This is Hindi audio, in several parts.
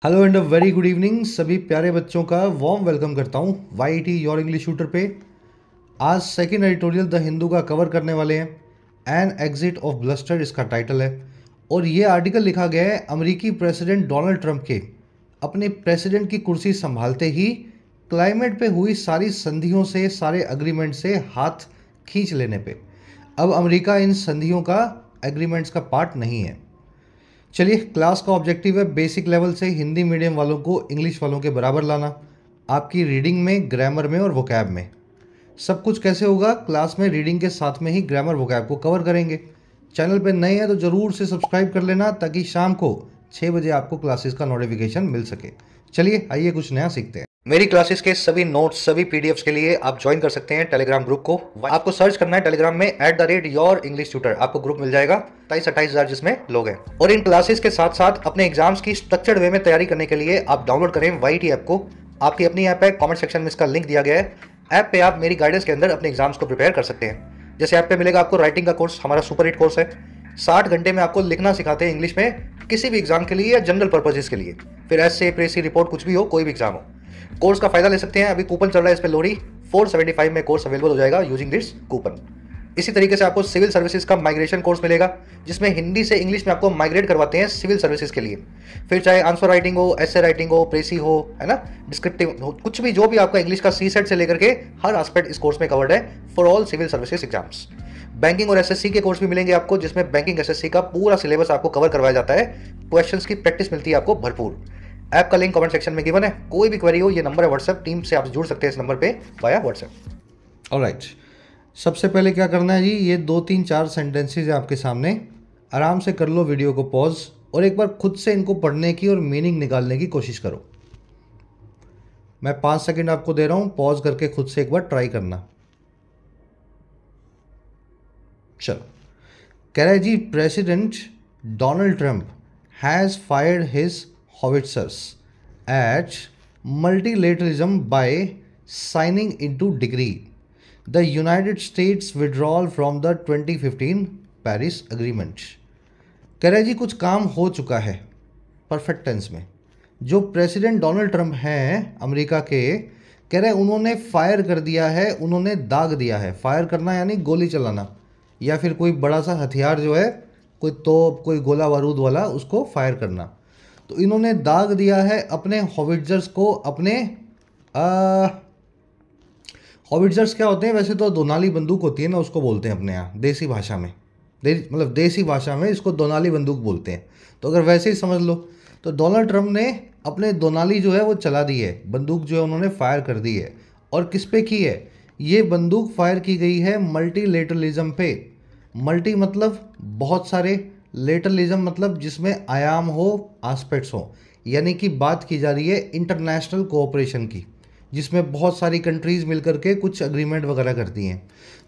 Hello and a very good evening सभी प्यारे बच्चों का वार्म वेलकम करता हूँ Y T your English shooter पे। आज सेकंड एडिटोरियल द हिंदू का कवर करने वाले हैं। एन एग्जिट ऑफ ब्लस्टर इसका टाइटल है और ये आर्टिकल लिखा गया है अमेरिकी प्रेसिडेंट डोनाल्ड ट्रंप के अपने प्रेसिडेंट की कुर्सी संभालते ही क्लाइमेट पे हुई सारी संधियों से, सारे अग्रीमेंट से हाथ खींच लेने पे। अब अमेरिका इन संधियों का, एग्रीमेंट्स का पार्ट नहीं है। चलिए, क्लास का ऑब्जेक्टिव है बेसिक लेवल से हिंदी मीडियम वालों को इंग्लिश वालों के बराबर लाना, आपकी रीडिंग में, ग्रामर में और वोकैब में। सब कुछ कैसे होगा? क्लास में रीडिंग के साथ में ही ग्रामर वोकैब को कवर करेंगे। चैनल पे नए हैं तो ज़रूर से सब्सक्राइब कर लेना ताकि शाम को 6 बजे आपको क्लासेस का नोटिफिकेशन मिल सके। चलिए आइए कुछ नया सीखते हैं। मेरी क्लासेस के सभी नोट्स, सभी पीडीएफ्स के लिए आप ज्वाइन कर सकते हैं टेलीग्राम ग्रुप को। आपको सर्च करना है टेलीग्राम में @योर इंग्लिश ट्यूटर, आपको ग्रुप मिल जाएगा। 27-28 हज़ार जिसमें लोग हैं। और इन क्लासेस के साथ साथ अपने एग्जाम्स की स्ट्रक्चर्ड वे में तैयारी करने के लिए आप डाउनलोड करें वाईटी ऐप को। आपकी अपनी ऐप है, कमेंट सेक्शन में इसका लिंक दिया गया है। ऐप पे आप मेरी गाइडेंस के अंदर अपने एग्जाम्स को प्रिपेयर कर सकते हैं। जैसे ऐप पे मिलेगा आपको राइटिंग का कोर्स, हमारा सुपर हिट कोर्स है। 60 घंटे में आपको लिखना सिखाते हैं इंग्लिश में, किसी भी एग्जाम के लिए या जनरल पर्पजेस के लिए, फिर ऐसे प्रेसी रिपोर्ट कुछ भी हो, कोई भी एग्जाम हो। कोर्स का फायदा ले सकते हैं। अभी कूपन चल रहा है इस पे लोहड़ी 475 में कोर्स अवेलेबल हो जाएगा यूजिंग दिस कूपन। इसी तरीके से आपको सिविल सर्विसेज का माइग्रेशन कोर्स मिलेगा, जिसमें हिंदी से इंग्लिश में आपको माइग्रेट करवाते हैं सिविल सर्विसेज के लिए। फिर चाहे आंसर राइटिंग हो, एसे राइटिंग हो, प्रेसी हो, है ना, डिस्क्रिप्टिव हो, कुछ भी जो भी आपका इंग्लिश का सी सेट से लेकर के हर एस्पेक्ट इस कोर्स में कवर्ड है for all civil services exams. Banking और एसएससी के कोर्स भी मिलेंगे आपको, जिसमें बैंकिंग एसएससी का पूरा सिलेबस आपको कवर करवाया जाता है। क्वेश्चंस की प्रैक्टिस मिलती है आपको भरपूर। ऐप का लिंक कमेंट सेक्शन में गिवन है। कोई भी क्वेरी हो, ये नंबर है व्हाट्सएप, टीम से आप जुड़ सकते हैं इस नंबर पे वाया व्हाट्सएप। ऑलराइट, सबसे पहले क्या करना है जी, ये 2-3-4 सेंटेंसेज है आपके सामने। आराम से कर लो वीडियो को पॉज और एक बार खुद से इनको पढ़ने की और मीनिंग निकालने की कोशिश करो। मैं 5 सेकंड आपको दे रहा हूं, पॉज करके खुद से एक बार ट्राई करना। चलो, कह रहा है जी, president Donald Trump has fired his howitzers at multilateralism by signing into decree the United States withdrawal from the 2015 Paris Agreement। कह रहे जी कुछ काम हो चुका है, परफेक्ट टेंस में। जो प्रेसिडेंट डोनाल्ड ट्रंप हैं अमेरिका के, कह रहे उन्होंने फायर कर दिया है, उन्होंने दाग दिया है। फायर करना यानी गोली चलाना, या फिर कोई बड़ा सा हथियार जो है, कोई तोप, कोई गोला बारूद वाला, उसको फायर करना। तो इन्होंने दाग दिया है अपने हॉविट्जर्स को। अपने हॉविट्जर्स क्या होते हैं? वैसे तो दोनाली बंदूक होती है ना, उसको बोलते हैं अपने यहाँ देसी भाषा में, मतलब देसी भाषा में इसको दोनाली बंदूक बोलते हैं। तो अगर वैसे ही समझ लो, तो डोनाल्ड ट्रंप ने अपने दोनाली जो है वो चला दी है, बंदूक जो है उन्होंने फायर कर दी है। और किस पे की है? ये बंदूक फायर की गई है मल्टीलेटरलिज्म पे। मल्टी मतलब बहुत सारे, लेटरलिज्म मतलब जिसमें आयाम हो, एस्पेक्ट्स हो। यानी कि बात की जा रही है इंटरनेशनल कोऑपरेशन की, जिसमें बहुत सारी कंट्रीज़ मिलकर के कुछ अग्रीमेंट वगैरह करती हैं।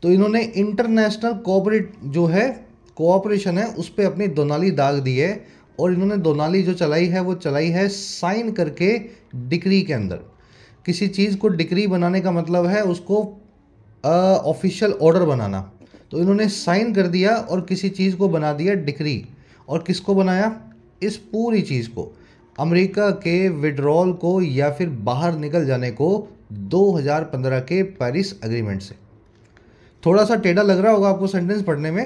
तो इन्होंने इंटरनेशनल कोऑपरेट जो है, कोऑपरेशन है, उस पर अपनी दोनाली दाग दी है। और इन्होंने दोनाली जो चलाई है वो चलाई है साइन करके डिक्री के अंदर। किसी चीज़ को डिक्री बनाने का मतलब है उसको ऑफिशियल ऑर्डर बनाना। तो इन्होंने साइन कर दिया और किसी चीज़ को बना दिया डिक्री। और किसको बनाया? इस पूरी चीज़ को, अमेरिका के विड्रॉल को या फिर बाहर निकल जाने को 2015 के पेरिस एग्रीमेंट से। थोड़ा सा टेढ़ा लग रहा होगा आपको सेंटेंस पढ़ने में।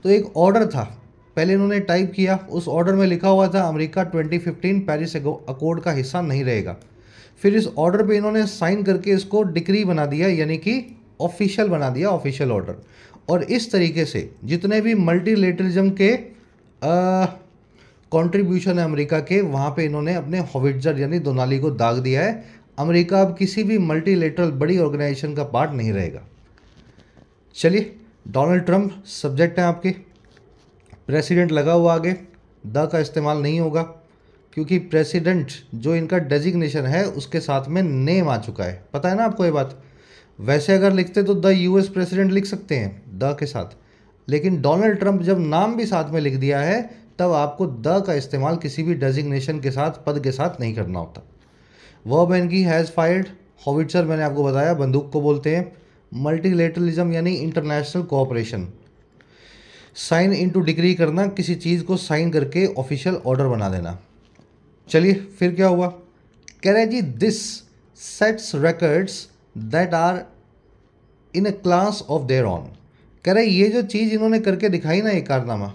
तो एक ऑर्डर था, पहले इन्होंने टाइप किया, उस ऑर्डर में लिखा हुआ था अमेरिका 2015 पेरिस अकॉर्ड का हिस्सा नहीं रहेगा। फिर इस ऑर्डर पे इन्होंने साइन करके इसको डिक्री बना दिया, यानी कि ऑफिशियल बना दिया, ऑफिशियल ऑर्डर। और इस तरीके से जितने भी मल्टीलेटरलिज्म के कंट्रीब्यूशन है अमेरिका के, वहाँ पे इन्होंने अपने हॉविट्जर यानी दोनाली को दाग दिया है। अमेरिका अब किसी भी मल्टीलेटरल बड़ी ऑर्गेनाइजेशन का पार्ट नहीं रहेगा। चलिए, डोनाल्ड ट्रंप सब्जेक्ट है आपके, प्रेसिडेंट लगा हुआ आगे, द का इस्तेमाल नहीं होगा क्योंकि प्रेसिडेंट जो इनका डेजिग्नेशन है उसके साथ में नेम आ चुका है। पता है ना आपको ये बात? वैसे अगर लिखते तो द यूएस प्रेसिडेंट लिख सकते हैं द के साथ, लेकिन डोनाल्ड ट्रंप जब नाम भी साथ में लिख दिया है तब आपको द का इस्तेमाल किसी भी डेजिग्नेशन के साथ, पद के साथ नहीं करना होता। वर्ब इनकी हैज़ फायर्ड, हॉविट्जर मैंने आपको बताया बंदूक को बोलते हैं। मल्टीलेटरलिज्म यानी international cooperation. Sign into degree करना, किसी चीज़ को साइन करके ऑफिशियल ऑर्डर बना देना। चलिए फिर क्या हुआ, कह रहे जी this sets records that are in a class of their own. कह रहे ये जो चीज़ इन्होंने करके दिखाई ना, ये कारनामा,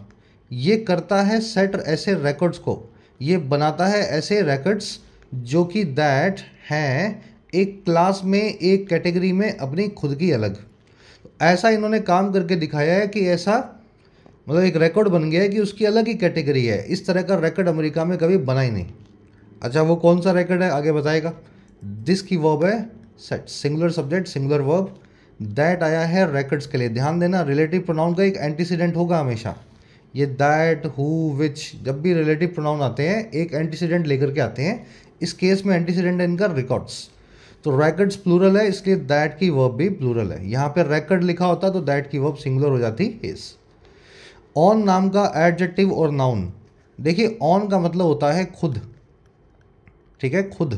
ये करता है सेट ऐसे रिकॉर्ड्स को, ये बनाता है ऐसे रिकॉर्ड्स जो कि दैट हैं एक क्लास में, एक कैटेगरी में अपनी खुद की अलग। ऐसा इन्होंने काम करके दिखाया है कि ऐसा मतलब एक रिकॉर्ड बन गया है कि उसकी अलग ही कैटेगरी है। इस तरह का रिकॉर्ड अमेरिका में कभी बना ही नहीं। अच्छा वो कौन सा रिकॉर्ड है आगे बताएगा। दिस की वर्ब है set, singular subject singular verb, that आया है रिकॉर्ड्स के लिए। ध्यान देना रिलेटिव प्रोनाउन का एक एंटीसीडेंट होगा हमेशा। ये दैट हु विच जब भी रिलेटिव प्रोनाउन आते हैं एक एंटीसीडेंट लेकर के आते हैं। इस केस में एंटीसीडेंट है इनका रिकॉर्ड्स। तो रिकॉर्ड्स प्लूरल है इसलिए दैट की वर्ब भी प्लूरल है। यहाँ पे रिकॉर्ड लिखा होता तो दैट की वर्ब सिंगुलर हो जाती इज। ऑन नाम का एडजेक्टिव और नाउन, देखिए ऑन का मतलब होता है खुद, ठीक है, खुद।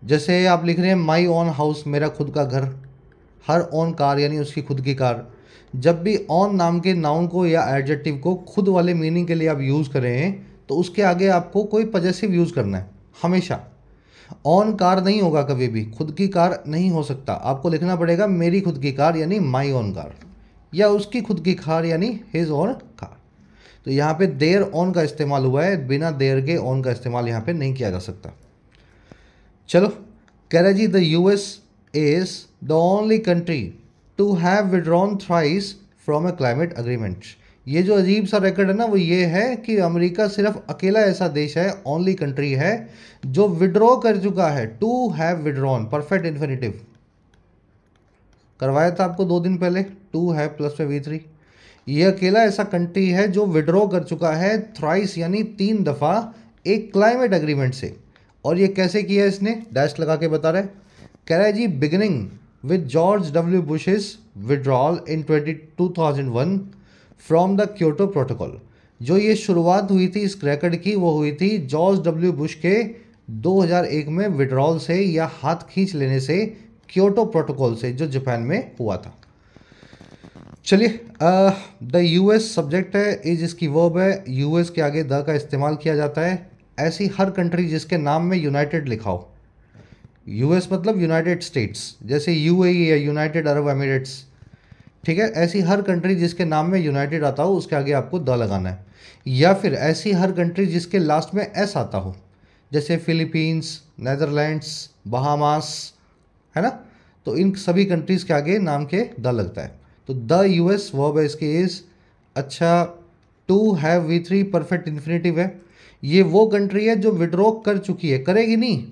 जैसे आप लिख रहे हैं माई ओन हाउस, मेरा खुद का घर। हर ओन कार यानी उसकी खुद की कार। जब भी ऑन नाम के नाउन को या एडजेक्टिव को खुद वाले मीनिंग के लिए आप यूज़ करें तो उसके आगे आपको कोई पजेसिव यूज़ करना है हमेशा। ऑन कार नहीं होगा कभी भी, खुद की कार नहीं हो सकता। आपको लिखना पड़ेगा मेरी खुद की कार यानी माई ओन कार, या उसकी खुद की कार यानी हिज ओन कार। तो यहाँ पे देयर ऑन का इस्तेमाल हुआ है, बिना देयर के ऑन का इस्तेमाल यहाँ पे नहीं किया जा सकता। चलो कह रहा जी the US is the only country to have withdrawn thrice from a climate agreement. ये जो अजीब सा रिकॉर्ड है ना वो ये है कि अमेरिका सिर्फ अकेला ऐसा देश है, ओनली कंट्री है जो विड्रॉ कर चुका है। To have withdrawn perfect infinitive करवाया था आपको 2 दिन पहले, टू हैव प्लस में V3। ये अकेला ऐसा कंट्री है जो विड्रॉ कर चुका है थ्राइस यानी 3 दफ़ा एक क्लाइमेट अग्रीमेंट से। और ये कैसे किया इसने, डैश लगा के बता रहे। कह रहा है जी beginning with George W Bush's withdrawal in 2001 from the Kyoto protocol. जो ये शुरुआत हुई थी इस रिकॉर्ड की वो हुई थी जॉर्ज डब्ल्यू बुश के 2001 में विड्रॉल से या हाथ खींच लेने से, क्योटो प्रोटोकॉल से जो जापान में हुआ था। चलिए द यूएस सब्जेक्ट है, इज इसकी वर्ब है, यूएस के आगे द का इस्तेमाल किया जाता है। ऐसी हर कंट्री जिसके नाम में यूनाइटेड लिखा हो, यूएस मतलब यूनाइटेड स्टेट्स, जैसे यूएई या यूनाइटेड अरब एमिरेट्स, ठीक है, ऐसी हर कंट्री जिसके नाम में यूनाइटेड आता हो उसके आगे आपको द लगाना है। या फिर ऐसी हर कंट्री जिसके लास्ट में एस आता हो, जैसे फिलीपींस, नेदरलैंड्स, बहामास, है ना। तो इन सभी कंट्रीज़ के आगे नाम के द लगता है। तो द यूएस वर्ब है इसकी इज। अच्छा to have V3 perfect infinitive है। ये वो कंट्री है जो विड्रॉ कर चुकी है, करेगी नहीं,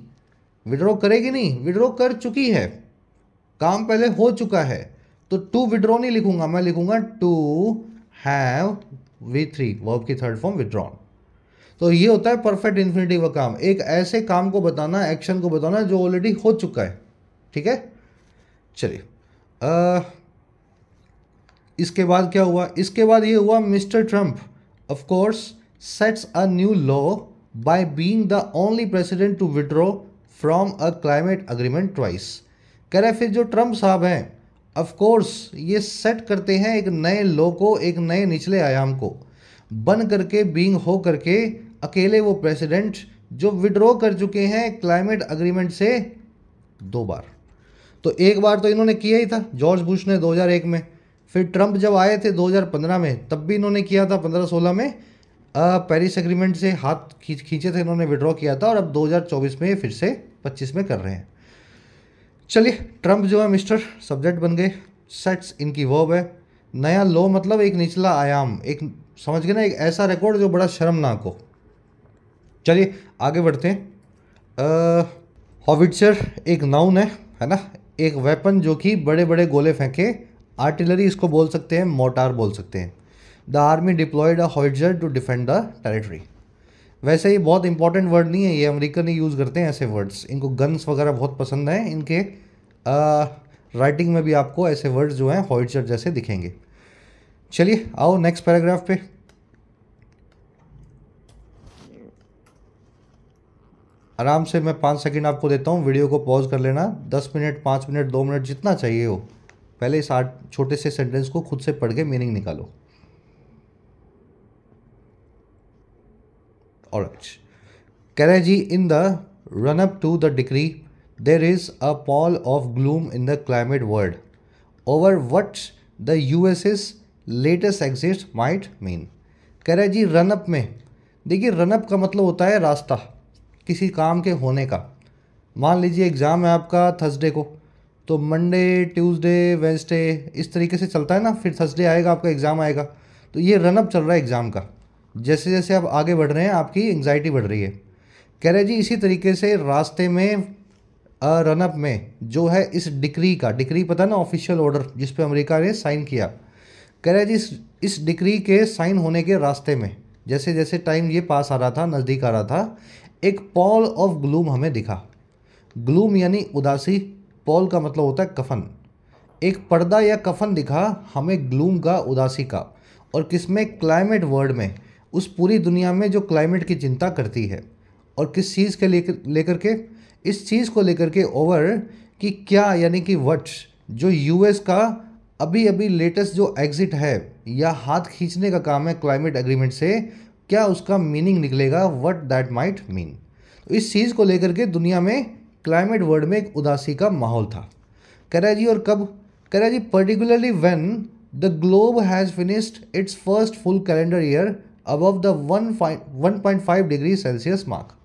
विड्रॉ करेगी नहीं, विड्रॉ कर चुकी है, काम पहले हो चुका है। तो टू विड्रॉ नहीं लिखूंगा, मैं लिखूंगा टू हैव V3 वर्ब की थर्ड फॉर्म विड्रॉन। तो ये होता है परफेक्ट इन्फिनेटिव का काम, एक ऐसे काम को बताना, एक्शन को बताना जो ऑलरेडी हो चुका है, ठीक है। चलिए इसके बाद क्या हुआ, इसके बाद ये हुआ mister Trump of course sets a new law by being the only president to withdraw from a climate agreement twice. कह रहे फिर जो ट्रंप साहब हैं ऑफ कोर्स ये सेट करते हैं एक नए लॉ को, एक नए निचले आयाम को, बन करके बीइंग हो करके अकेले वो प्रेसिडेंट जो विड्रॉ कर चुके हैं क्लाइमेट अग्रीमेंट से 2 बार। तो एक बार तो इन्होंने किया ही था जॉर्ज बुश ने 2001 में, फिर ट्रंप जब आए थे 2015 में तब भी इन्होंने किया था 15-16 में पेरिस एग्रीमेंट से हाथ खींचे थे इन्होंने, विड्रॉ किया था। और अब 2024 में फिर से 25 में कर रहे हैं। चलिए ट्रंप जो है मिस्टर सब्जेक्ट बन गए, सेट्स इनकी वर्ब है। नया लो मतलब एक निचला आयाम, एक समझ गए ना, एक ऐसा रिकॉर्ड जो बड़ा शर्मनाक हो। चलिए आगे बढ़ते हैं। हॉविट्जर एक नाउन है ना, एक वेपन जो कि बड़े बड़े गोले फेंके, आर्टिलरी इसको बोल सकते हैं, मोटार बोल सकते हैं। The army deployed a howitzer to defend the territory. वैसे ये बहुत इंपॉर्टेंट वर्ड नहीं है, ये अमेरिकन ही यूज़ करते हैं ऐसे वर्ड्स, इनको गन्स वगैरह बहुत पसंद हैं, इनके राइटिंग में भी आपको ऐसे वर्ड्स जो हैं हॉविट्जर जैसे दिखेंगे। चलिए आओ नेक्स्ट पैराग्राफ पे। आराम से मैं 5 सेकंड आपको देता हूँ, वीडियो को पॉज कर लेना, 10 मिनट 5 मिनट 2 मिनट जितना चाहिए हो, पहले इस छोटे से सेंटेंस को खुद से पढ़ के मीनिंग निकालो। ऑलराइट, कह रहे जी in the run up to the decree there is a pall of gloom in the climate world over what the US's latest exit might mean. कह रहे जी रन अप में, देखिए रन अप का मतलब होता है रास्ता किसी काम के होने का। मान लीजिए एग्ज़ाम है आपका थर्सडे को, तो मंडे ट्यूसडे वेंसडे इस तरीके से चलता है ना, फिर थर्सडे आएगा आपका एग्ज़ाम आएगा। तो ये रन अप चल रहा है एग्ज़ाम का। जैसे जैसे आप आगे बढ़ रहे हैं आपकी एंग्जाइटी बढ़ रही है। कह रहे जी इसी तरीके से रास्ते में रन अप में जो है इस डिक्री का, डिक्री पता ना ऑफिशियल ऑर्डर जिस पे अमेरिका ने साइन किया। कह रहे जी इस डिक्री के साइन होने के रास्ते में जैसे जैसे टाइम ये पास आ रहा था, नज़दीक आ रहा था, एक पॉल ऑफ ग्लूम हमें दिखा। ग्लूम यानी उदासी, पॉल का मतलब होता है कफन। एक पर्दा या कफन दिखा हमें ग्लूम का, उदासी का। और किसमें? क्लाइमेट वर्ल्ड में, उस पूरी दुनिया में जो क्लाइमेट की चिंता करती है। और किस चीज़ के लेकर के, इस चीज़ को लेकर के ओवर कि क्या, यानी कि वट, जो यूएस का अभी अभी लेटेस्ट जो एग्जिट है या हाथ खींचने का काम है क्लाइमेट एग्रीमेंट से, क्या उसका मीनिंग निकलेगा, व्हाट दैट माइट मीन। तो इस चीज़ को लेकर के दुनिया में क्लाइमेट वर्ल्ड में एक उदासी का माहौल था। कह रहा है जी और कब? कह रहा है जी particularly when the globe has finished its first full calendar year above the 1.5 degree Celsius mark.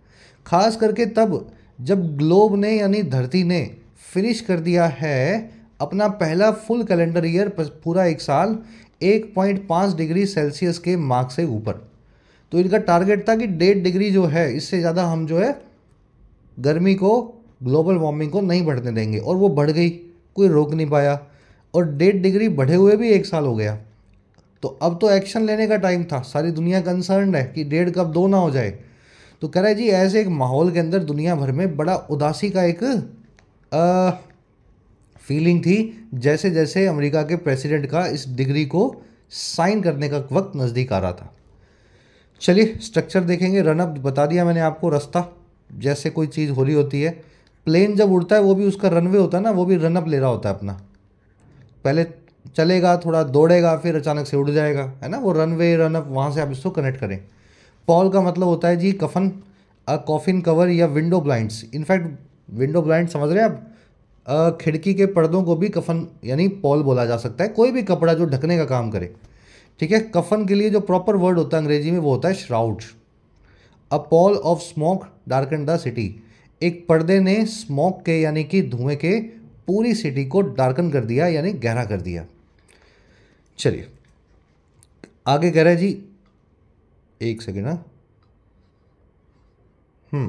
खास करके तब जब ग्लोब ने यानी धरती ने फिनिश कर दिया है अपना पहला फुल कैलेंडर ईयर, पूरा एक साल 1.5 डिग्री सेल्सियस के मार्क से ऊपर। तो इनका टारगेट था कि 1.5 डिग्री जो है इससे ज़्यादा हम जो है गर्मी को, ग्लोबल वार्मिंग को नहीं बढ़ने देंगे। और वो बढ़ गई, कोई रोक नहीं पाया। और 1.5 डिग्री बढ़े हुए भी एक साल हो गया। तो अब तो एक्शन लेने का टाइम था, सारी दुनिया कंसर्न है कि 1.5 कब 2 ना हो जाए। तो कह रहा है जी ऐसे एक माहौल के अंदर दुनिया भर में बड़ा उदासी का एक फीलिंग थी, जैसे जैसे अमेरिका के प्रेसिडेंट का इस डिग्री को साइन करने का वक्त नज़दीक आ रहा था। चलिए स्ट्रक्चर देखेंगे। रनअप बता दिया मैंने आपको, रास्ता जैसे कोई चीज़ हो रही होती है। प्लेन जब उड़ता है वो भी उसका रनवे होता है ना, वो भी रनअप ले रहा होता है अपना। पहले चलेगा, थोड़ा दौड़ेगा, फिर अचानक से उड़ जाएगा, है ना, वो रनवे रनअप, वहाँ से आप इसको कनेक्ट करें। पॉल का मतलब होता है जी कफन, कॉफिन कवर या window blinds. In fact window blind समझ रहे हैं आप, खिड़की के पर्दों को भी कफन यानी पॉल बोला जा सकता है, कोई भी कपड़ा जो ढकने का काम करे। ठीक है, कफन के लिए जो प्रॉपर वर्ड होता है अंग्रेजी में वो होता है shroud. A pall of smoke darken the city, एक पर्दे ने स्मोक के यानी कि धुएं के पूरी सिटी को डार्कन कर दिया यानी गहरा कर दिया। चलिए आगे कह रहा है जी, एक सेकेंड ना, कह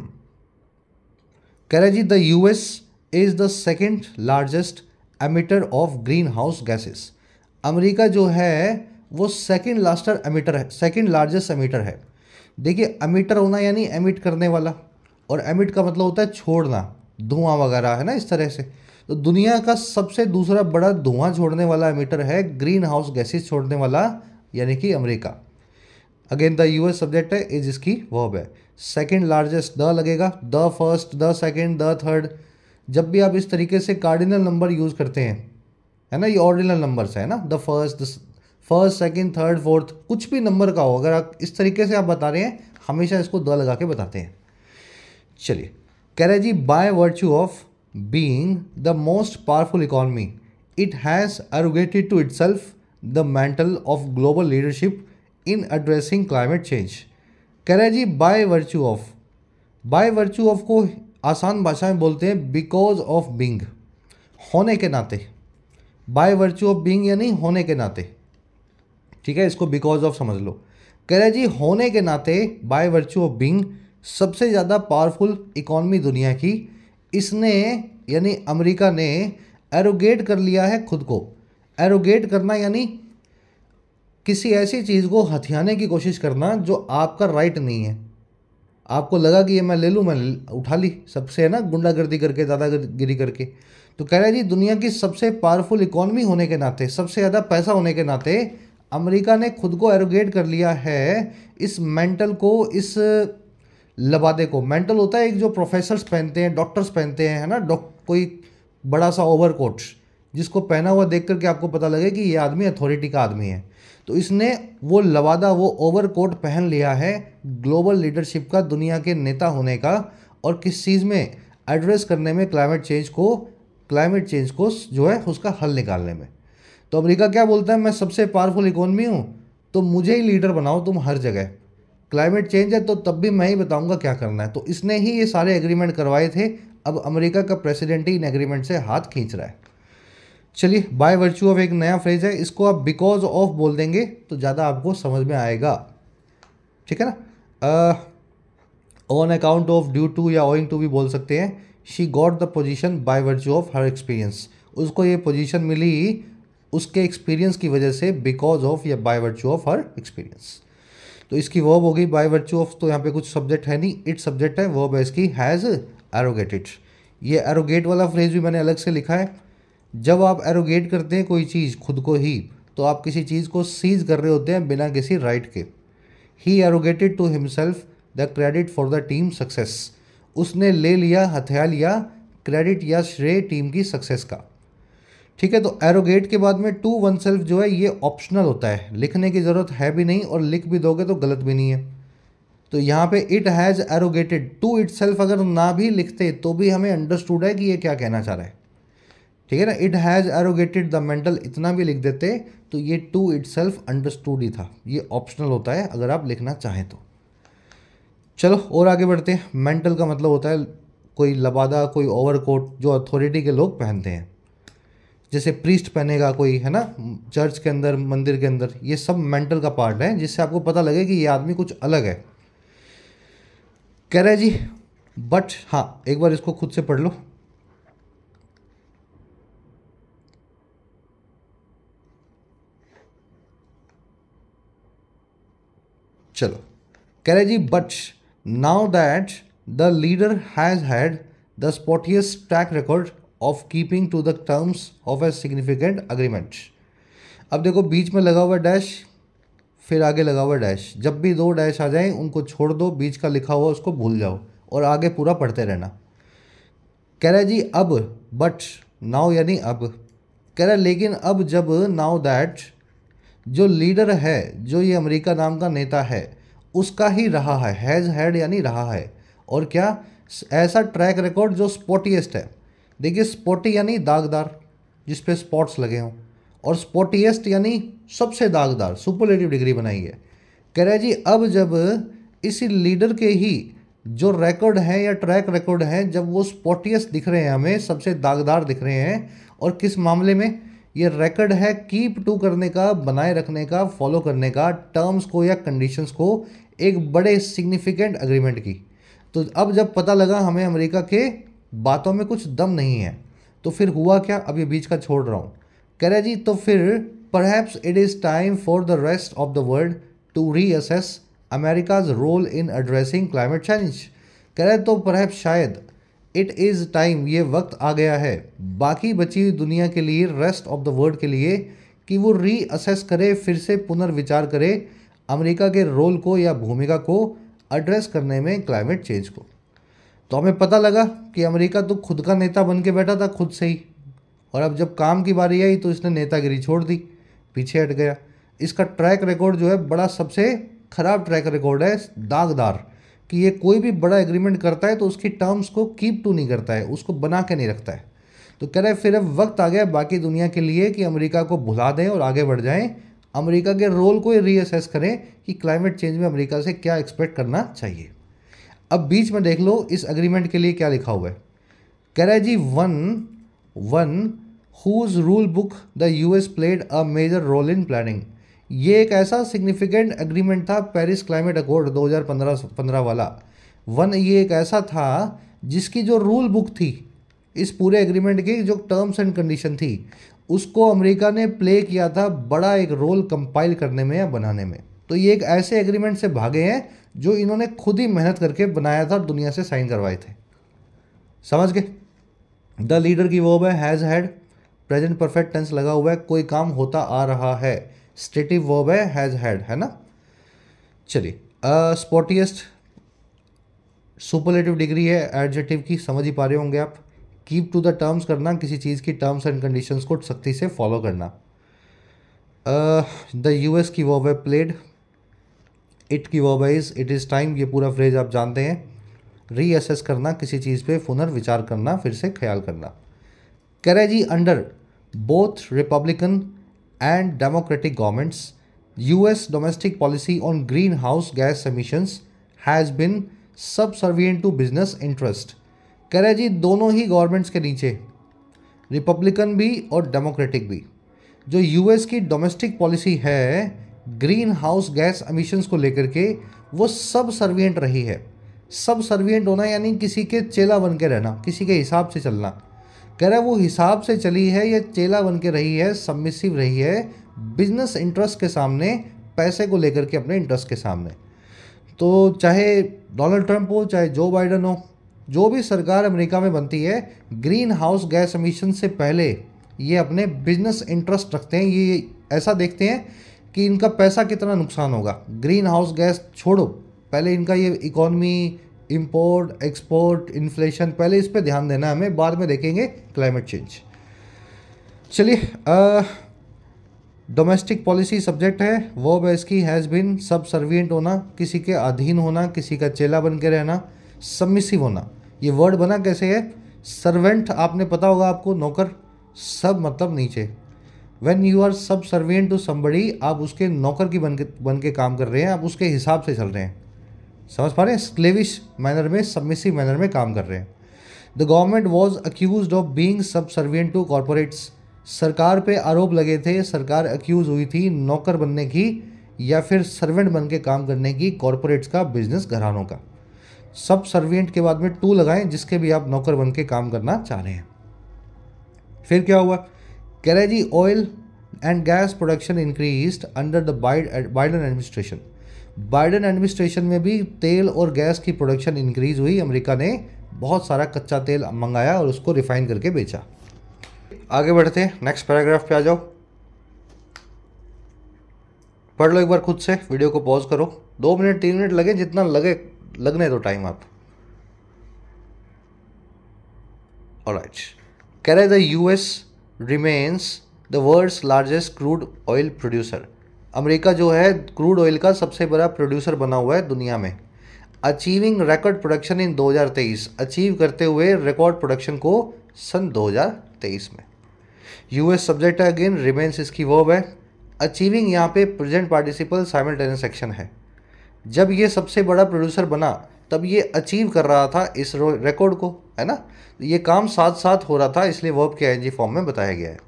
रहा है जी the US is the second largest emitter of green house gases. America जो है वो सेकेंड लार्जेस्ट एमिटर है। देखिए एमिटर होना यानी एमिट करने वाला, और एमिट का मतलब होता है छोड़ना, धुआं वगैरह, है ना, इस तरह से। तो दुनिया का सबसे दूसरा बड़ा धुआं छोड़ने वाला एमिटर है, ग्रीन हाउस गैसेस छोड़ने वाला, यानी कि America. Again the US subject है, इज इसकी वर्ब है। सेकेंड लार्जेस्ट द लगेगा, the first, the second, the third. जब भी आप इस तरीके से कार्डिनल नंबर यूज़ करते हैं, है ना, ये ऑर्डिनल नंबर्स है ना, the first second third fourth, कुछ भी नंबर का हो, अगर आप इस तरीके से आप बता रहे हैं हमेशा इसको द लगा के बताते हैं। चलिए कह रहे जी by virtue of being the most powerful economy it has arrogated to itself the mantle of global leadership in addressing climate change. कह रहे जी by virtue of, by virtue of को आसान भाषा में बोलते हैं बिकॉज ऑफ बीइंग, होने के नाते। बाय वर्च्यू ऑफ बीइंग यानी होने के नाते। ठीक है, इसको बिकॉज ऑफ समझ लो। कह रहे जी होने के नाते, बाय वर्च्यू ऑफ बीइंग, सबसे ज़्यादा पावरफुल इकॉनमी दुनिया की, इसने यानी अमेरिका ने एरोगेट कर लिया है खुद को। एरोगेट करना यानी किसी ऐसी चीज़ को हथियाने की कोशिश करना जो आपका राइट नहीं है। आपको लगा कि ये मैं ले लूँ, मैं उठा ली सबसे, है ना, गुंडागर्दी करके, दादागिरी करके। तो कह रहा है जी दुनिया की सबसे पावरफुल इकॉनमी होने के नाते, सबसे ज़्यादा पैसा होने के नाते अमेरिका ने खुद को एरोगेट कर लिया है इस मेंटल को, इस लबादे को। मेंटल होता है एक जो प्रोफेसर्स पहनते हैं, डॉक्टर्स पहनते हैं, है ना, कोई बड़ा सा ओवरकोट जिसको पहना हुआ देख करके आपको पता लगे कि ये आदमी अथॉरिटी का आदमी है। तो इसने वो लवादा, वो ओवरकोट पहन लिया है ग्लोबल लीडरशिप का, दुनिया के नेता होने का, और किस चीज़ में, एड्रेस करने में क्लाइमेट चेंज को जो है उसका हल निकालने में। तो अमेरिका क्या बोलता है, मैं सबसे पावरफुल इकोनॉमी हूँ, तो मुझे ही लीडर बनाओ तुम हर जगह। क्लाइमेट चेंज है तो तब भी मैं ही बताऊंगा क्या करना है। तो इसने ही ये सारे एग्रीमेंट करवाए थे। अब अमेरिका का प्रेसिडेंट ही इन एग्रीमेंट से हाथ खींच रहा है। चलिए, बाय वर्च्यू ऑफ एक नया फ्रेज है, इसको आप बिकॉज ऑफ बोल देंगे तो ज़्यादा आपको समझ में आएगा, ठीक है ना। On account of, due to या ओइंग टू भी बोल सकते हैं। She got the position by virtue of her experience, उसको ये पोजीशन मिली उसके एक्सपीरियंस की वजह से, बिकॉज ऑफ या by virtue of her experience. तो इसकी वर्ब हो गई बाय वर्च्यू ऑफ, तो यहाँ पे कुछ सब्जेक्ट है नहीं, इट सब्जेक्ट है, वर्ब है इसकी हैज़ एरोगेटेड। ये एरोगेट वाला फ्रेज भी मैंने अलग से लिखा है। जब आप एरोगेट करते हैं कोई चीज़ खुद को ही, तो आप किसी चीज़ को सीज कर रहे होते हैं बिना किसी राइट के। ही arrogated to himself the credit for the team success, उसने ले लिया, हथिया लिया क्रेडिट या श्रेय टीम की सक्सेस का, ठीक है। तो एरोगेट के बाद में टू वन सेल्फ जो है ये ऑप्शनल होता है, लिखने की ज़रूरत है भी नहीं, और लिख भी दोगे तो गलत भी नहीं है। तो यहाँ पे it has arrogated to itself, अगर ना भी लिखते तो भी हमें अंडरस्टूड है कि ये क्या कहना चाह रहा है, ठीक है ना। It has arrogated the mental, इतना भी लिख देते तो ये टू इट सेल्फ अंडरस्टूड ही था। ये ऑप्शनल होता है अगर आप लिखना चाहें तो। चलो और आगे बढ़ते हैं। मेंटल का मतलब होता है कोई लबादा, कोई ओवरकोट जो अथॉरिटी के लोग पहनते हैं, जैसे प्रीस्ट पहनेगा कोई, है ना, चर्च के अंदर, मंदिर के अंदर। ये सब मेंटल का पार्ट है, जिससे आपको पता लगे कि ये आदमी कुछ अलग है। कह रहा है जी बट, हाँ एक बार इसको खुद से पढ़ लो। चलो, कह रहे जी but now that the leader has had the spottiest track record of keeping to the terms of a significant agreement. अब देखो बीच में लगा हुआ डैश, फिर आगे लगा हुआ डैश। जब भी दो डैश आ जाएं उनको छोड़ दो, बीच का लिखा हुआ उसको भूल जाओ और आगे पूरा पढ़ते रहना। कह रहा है जी अब, बट नाउ यानी अब, कह रहा है लेकिन अब जब, नाउ दैट जो लीडर है, जो ये अमेरिका नाम का नेता है, उसका ही रहा है, हैज़ हैड यानी रहा है, और क्या, ऐसा ट्रैक रिकॉर्ड जो स्पॉटिएस्ट है। देखिए स्पॉटी यानी दागदार, जिस पे स्पॉट्स लगे हों, और स्पॉटिएस्ट यानी सबसे दागदार, सुपरलेटिव डिग्री बनाई है। कह रहा है जी अब जब इसी लीडर के ही जो रिकॉर्ड है या ट्रैक रिकॉर्ड है, जब वो स्पॉटियस दिख रहे हैं हमें, सबसे दागदार दिख रहे हैं, और किस मामले में, ये रिकॉर्ड है कीप टू करने का, बनाए रखने का, फॉलो करने का, टर्म्स को या कंडीशंस को, एक बड़े सिग्निफिकेंट एग्रीमेंट की। तो अब जब पता लगा हमें अमेरिका के बातों में कुछ दम नहीं है, तो फिर हुआ क्या, अब ये बीच का छोड़ रहा हूँ। कह रहे जी तो फिर perhaps it is time for the rest of the world to reassess America's role in addressing climate change. कह रहे तो परहैप्स शायद, इट इज़ टाइम ये वक्त आ गया है, बाकी बची हुई दुनिया के लिए, रेस्ट ऑफ द वर्ल्ड के लिए, कि वो रीअसेस करे, फिर से पुनर्विचार करे अमेरिका के रोल को या भूमिका को एड्रेस करने में क्लाइमेट चेंज को। तो हमें पता लगा कि अमेरिका तो खुद का नेता बन के बैठा था खुद से ही, और अब जब काम की बारी आई तो इसने नेतागिरी छोड़ दी, पीछे हट गया। इसका ट्रैक रिकॉर्ड जो है बड़ा, सबसे खराब ट्रैक रिकॉर्ड है, दागदार, कि ये कोई भी बड़ा एग्रीमेंट करता है तो उसकी टर्म्स को कीप टू नहीं करता है, उसको बना के नहीं रखता है। तो कह रहे फिर अब वक्त आ गया बाकी दुनिया के लिए कि अमेरिका को भुला दें और आगे बढ़ जाएं, अमेरिका के रोल को रीअसेस करें कि क्लाइमेट चेंज में अमेरिका से क्या एक्सपेक्ट करना चाहिए। अब बीच में देख लो इस एग्रीमेंट के लिए क्या लिखा हुआ है। कह रहा है जी one whose rule book the US played a major role in planning. ये एक ऐसा सिग्निफिकेंट एग्रीमेंट था, पेरिस क्लाइमेट अकॉर्ड 2015 वाला। ये एक ऐसा था जिसकी जो रूल बुक थी, इस पूरे एग्रीमेंट की जो टर्म्स एंड कंडीशन थी, उसको अमेरिका ने प्ले किया था बड़ा एक रोल कंपाइल करने में या बनाने में। तो ये एक ऐसे एग्रीमेंट से भागे हैं जो इन्होंने खुद ही मेहनत करके बनाया था, दुनिया से साइन करवाए थे। समझ गए। द लीडर की वर्ब है has had, present perfect tense लगा हुआ है, कोई काम होता आ रहा है, स्टेटिव वर्ब है हैज़ हैड, है ना। चलिए स्पॉटिएस्ट सुपरलेटिव डिग्री है एडजेक्टिव की, समझ ही पा रहे होंगे आप। कीप टू द टर्म्स करना, किसी चीज़ की टर्म्स एंड कंडीशंस को सख्ती से फॉलो करना। द यूएस की वर्ब है प्लेड, इट की वर्ब है इट इज़ टाइम, ये पूरा फ्रेज आप जानते हैं। रीअसेस करना, किसी चीज़ पे पुनर्विचार करना, फिर से ख्याल करना। कह रहे जी under both Republican and Democratic governments US domestic policy on green house gas emissions has been subservient to business interest. कह रहे जी दोनों ही गवर्नमेंट्स के नीचे, रिपब्लिकन भी और डेमोक्रेटिक भी, जो यूएस की डोमेस्टिक पॉलिसी है ग्रीन हाउस गैस एमिशंस को लेकर के, वो सब सर्विएंट रही है। सब सर्विएंट होना यानी किसी के चेला बन के रहना, किसी के हिसाब से चलना। कह रहा है वो हिसाब से चली है या चेला बन के रही है, सबमिसिव रही है बिजनेस इंटरेस्ट के सामने, पैसे को लेकर के अपने इंटरेस्ट के सामने। तो चाहे डोनाल्ड ट्रंप हो, चाहे जो बाइडन हो, जो भी सरकार अमेरिका में बनती है, ग्रीन हाउस गैस एमिशन से पहले ये अपने बिजनेस इंटरेस्ट रखते हैं। ये ऐसा देखते हैं कि इनका पैसा कितना नुकसान होगा। ग्रीन हाउस गैस छोड़ो, पहले इनका ये इकॉनमी, इंपोर्ट एक्सपोर्ट, इन्फ्लेशन, पहले इस पे ध्यान देना है हमें, बाद में देखेंगे क्लाइमेट चेंज। चलिए, डोमेस्टिक पॉलिसी सब्जेक्ट है, वर्ब है इसकी हैज़ बीन, सबसर्विएंट होना, किसी के अधीन होना, किसी का चेला बन के रहना, सबमिसिव होना। ये वर्ड बना कैसे है? सर्वेंट आपने पता होगा आपको, नौकर, सब मतलब नीचे। When you are subservient to somebody, आप उसके नौकर की बन के काम कर रहे हैं, आप उसके हिसाब से चल रहे हैं, समझ पा रहे हैं? स्लेविश मैनर में, सबमिसिव मैनर में काम कर रहे हैं। The government was accuse of being subservient to corporates, सरकार पे आरोप लगे थे, सरकार अक्यूज़ हुई थी नौकर बनने की या फिर सर्वेंट बन के काम करने की कॉरपोरेट्स का, बिजनेस घरानों का। सब सर्विएंट के बाद में टू लगाएं, जिसके भी आप नौकर बन के काम करना चाह रहे हैं। फिर क्या हुआ? कह रहे जी oil and gas production increased under the Biden administration. Biden administration में भी तेल और गैस की प्रोडक्शन इंक्रीज हुई। अमेरिका ने बहुत सारा कच्चा तेल मंगाया और उसको रिफाइन करके बेचा। आगे बढ़ते हैं, नेक्स्ट पैराग्राफ पे आ जाओ, पढ़ लो एक बार खुद से, वीडियो को पॉज करो, 2 मिनट 3 मिनट लगे, जितना लगे लगने दो टाइम आप। ऑलराइट, कह रहे the US remains the world's largest crude oil producer. America जो है क्रूड ऑयल का सबसे बड़ा प्रोड्यूसर बना हुआ है दुनिया में। Achieving record production in 2023, achieve करते हुए रिकॉर्ड प्रोडक्शन को सन 2023 में। यूएस सब्जेक्ट है अगेन, रिमेन्स इसकी वर्ब है। अचीविंग यहाँ पे प्रेजेंट पार्टिसिपल साइमल्टेनियस एक्शन है। जब ये सबसे बड़ा प्रोड्यूसर बना तब ये अचीव कर रहा था इस रिकॉर्ड को, है ना? ये काम साथ साथ हो रहा था, इसलिए वर्ब के आईएनजी फॉर्म में बताया गया है।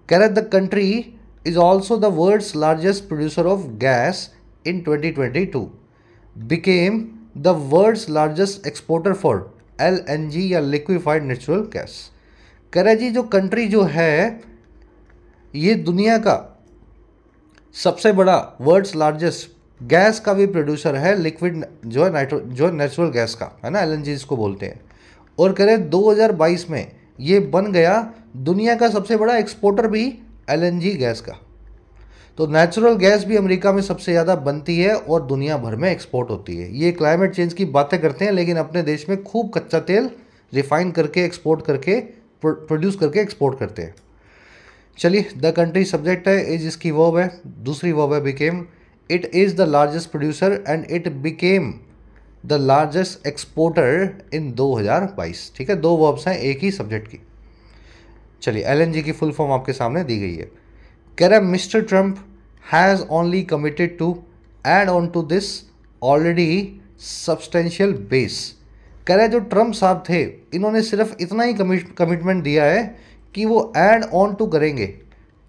कह रहे the country is also the world's largest producer of gas in 2022, became the world's largest exporter for LNG या लिक्विफाइड नेचुरल गैस। कह रहे जी जो कंट्री जो है ये दुनिया का सबसे बड़ा, वर्ल्ड्स लार्जेस्ट गैस का भी प्रोड्यूसर है, लिक्विड जो है जो नेचुरल गैस का, है ना, एलएनजी इसको बोलते हैं। और कह रहे 2022 में ये बन गया दुनिया का सबसे बड़ा एक्सपोर्टर भी एलएनजी गैस का। तो नेचुरल गैस भी अमेरिका में सबसे ज़्यादा बनती है और दुनिया भर में एक्सपोर्ट होती है। ये क्लाइमेट चेंज की बातें करते हैं, लेकिन अपने देश में खूब कच्चा तेल रिफाइन करके एक्सपोर्ट करके, प्रोड्यूस करके एक्सपोर्ट करते हैं। चलिए, द कंट्री सब्जेक्ट है, इज इसकी वर्ब है, दूसरी वर्ब है became. It is the largest producer and it became the largest exporter इन 2022। ठीक है, 2 वर्ब्स हैं एक ही सब्जेक्ट की। चलिए, एलएनजी की फुल फॉर्म आपके सामने दी गई है। कह रहा है mister Trump has only committed to add on to this already substantial base. कह रहा है जो ट्रंप साहब थे इन्होंने सिर्फ इतना ही कमिटमेंट दिया है कि वो ऐड ऑन टू करेंगे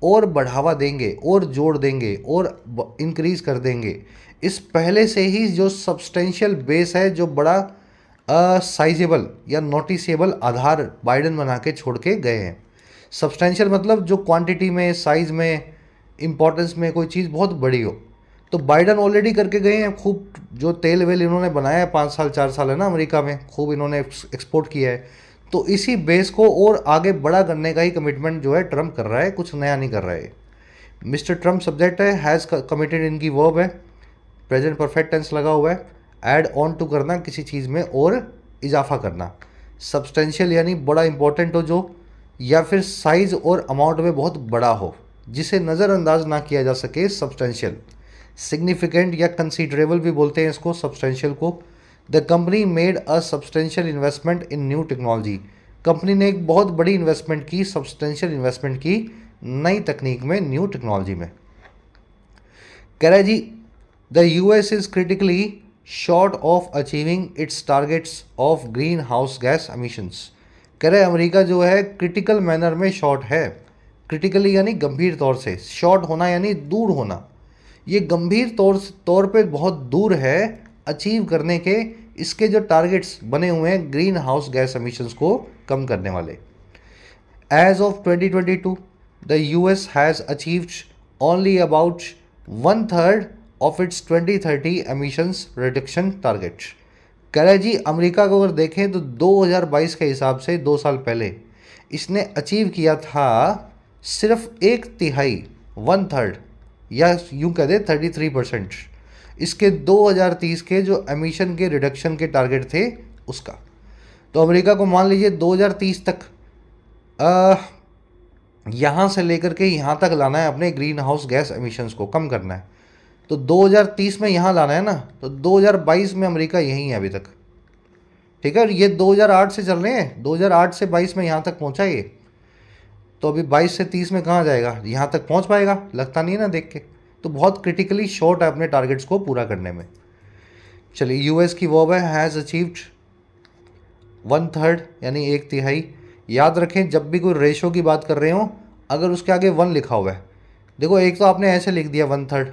और बढ़ावा देंगे और जोड़ देंगे और इंक्रीज कर देंगे इस पहले से ही जो सब्सटेंशियल बेस है, जो बड़ा साइजेबल या नोटिसेबल आधार बाइडन बना के छोड़ के गए हैं। सब्सटेंशियल मतलब जो क्वांटिटी में, साइज़ में, इम्पोर्टेंस में कोई चीज़ बहुत बड़ी हो। तो बाइडन ऑलरेडी करके गए हैं, खूब जो तेल वेल इन्होंने बनाया है 5 साल 4 साल है ना अमेरिका में, खूब इन्होंने एक्सपोर्ट किया है। तो इसी बेस को और आगे बड़ा करने का ही कमिटमेंट जो है ट्रंप कर रहा है, कुछ नया नहीं कर रहा है। मिस्टर ट्रंप सब्जेक्ट है, हैज़ कमिटेड इनकी वर्ब है, प्रेजेंट परफेक्ट टेंस लगा हुआ है। ऐड ऑन टू करना, किसी चीज़ में और इजाफा करना। सब्सटेंशियल यानी बड़ा इंपॉर्टेंट हो जो, या फिर साइज और अमाउंट में बहुत बड़ा हो जिसे नज़रअंदाज ना किया जा सके, सब्सटेंशियल। सिग्निफिकेंट या कंसीडरेबल भी बोलते हैं इसको, सब्सटेंशियल को। The company made a substantial investment in new technology, company ने एक बहुत बड़ी इन्वेस्टमेंट की, सब्सटेंशियल इन्वेस्टमेंट की नई तकनीक में, न्यू टेक्नोलॉजी में। कह रहा है जी the US is critically short of achieving its targets of green house gas emissions. कह रहे अमेरिका जो है क्रिटिकल मैनर में शॉर्ट है, क्रिटिकली यानी गंभीर तौर से, शॉर्ट होना यानी दूर होना, ये गंभीर तौर पे बहुत दूर है अचीव करने के इसके जो टारगेट्स बने हुए हैं ग्रीन हाउस गैस एमिशंस को कम करने वाले। As of 2022 the US has achieved only about 1/3 of its 2030 emissions reduction target. कह रहे जी अमेरिका को अगर देखें तो 2022 के हिसाब से 2 साल पहले इसने अचीव किया था सिर्फ 1/3, 1/3 या यूं कह दे 33% इसके 2030 के जो एमिशन के रिडक्शन के टारगेट थे उसका। तो अमेरिका को मान लीजिए 2030 तक यहाँ से लेकर के यहाँ तक लाना है, अपने ग्रीन हाउस गैस एमिशंस को कम करना है। तो 2030 में यहाँ लाना है ना, तो 2022 में अमेरिका यहीं है अभी तक, ठीक है। ये 2008 से चल रहे हैं, 2008 से 22 में यहाँ तक पहुँचा ये, तो अभी 22 से 30 में कहाँ जाएगा, यहाँ तक पहुँच पाएगा, लगता नहीं है ना देख के। तो बहुत क्रिटिकली शॉर्ट है अपने टारगेट्स को पूरा करने में। चलिए यूएस की वर्ब है हैज़ अचीव्ड 1/3 यानी 1/3। याद रखें जब भी कोई रेशो की बात कर रहे हो अगर उसके आगे 1 लिखा हुआ है, देखो एक तो आपने ऐसे लिख दिया 1/3,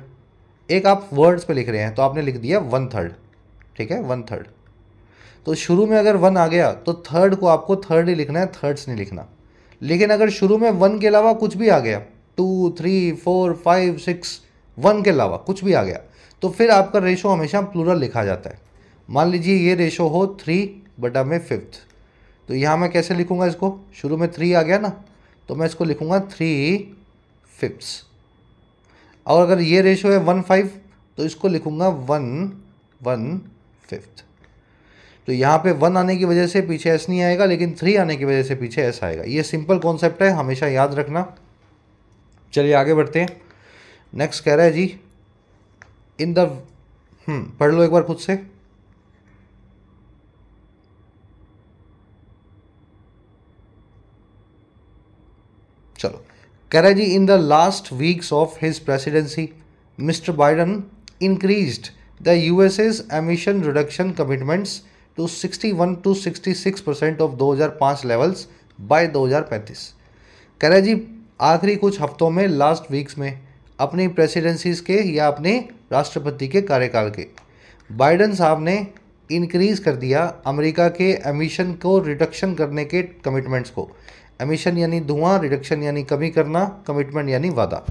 एक आप वर्ड्स पे लिख रहे हैं तो आपने लिख दिया 1/3, ठीक है 1/3। तो शुरू में अगर 1 आ गया तो थर्ड को आपको थर्ड ही लिखना है, थर्ड्स नहीं लिखना। लेकिन अगर शुरू में 1 के अलावा कुछ भी आ गया, 2, 3, 4, 5, 6, 1 के अलावा कुछ भी आ गया तो फिर आपका रेशो हमेशा प्लूरल लिखा जाता है। मान लीजिए ये रेशो हो 3/5, तो यहाँ मैं कैसे लिखूँगा इसको, शुरू में 3 आ गया ना तो मैं इसको लिखूँगा 3/5। और अगर ये रेशो है 1/5 तो इसको लिखूँगा 1/5। तो यहाँ पे 1 आने की वजह से पीछे एस नहीं आएगा, लेकिन 3 आने की वजह से पीछे एस आएगा। ये सिंपल कॉन्सेप्ट है, हमेशा याद रखना। चलिए आगे बढ़ते हैं। नेक्स्ट कह रहा है जी इन द पढ़ लो एक बार खुद से। चलो कह रहा है जी in the last weeks of his presidency Mister Biden increased the USA's emission reduction commitments to 61 to 66% of 2005 levels by 2035। कह रहा है जी आखिरी कुछ हफ्तों में, लास्ट वीक्स में, अपनी प्रेसिडेंसीज के या अपने राष्ट्रपति के कार्यकाल के बाइडन साहब ने इंक्रीज कर दिया अमेरिका के एमिशन को रिडक्शन करने के कमिटमेंट्स को। एमिशन यानी धुआं, रिडक्शन यानी कमी करना, कमिटमेंट यानी वादा।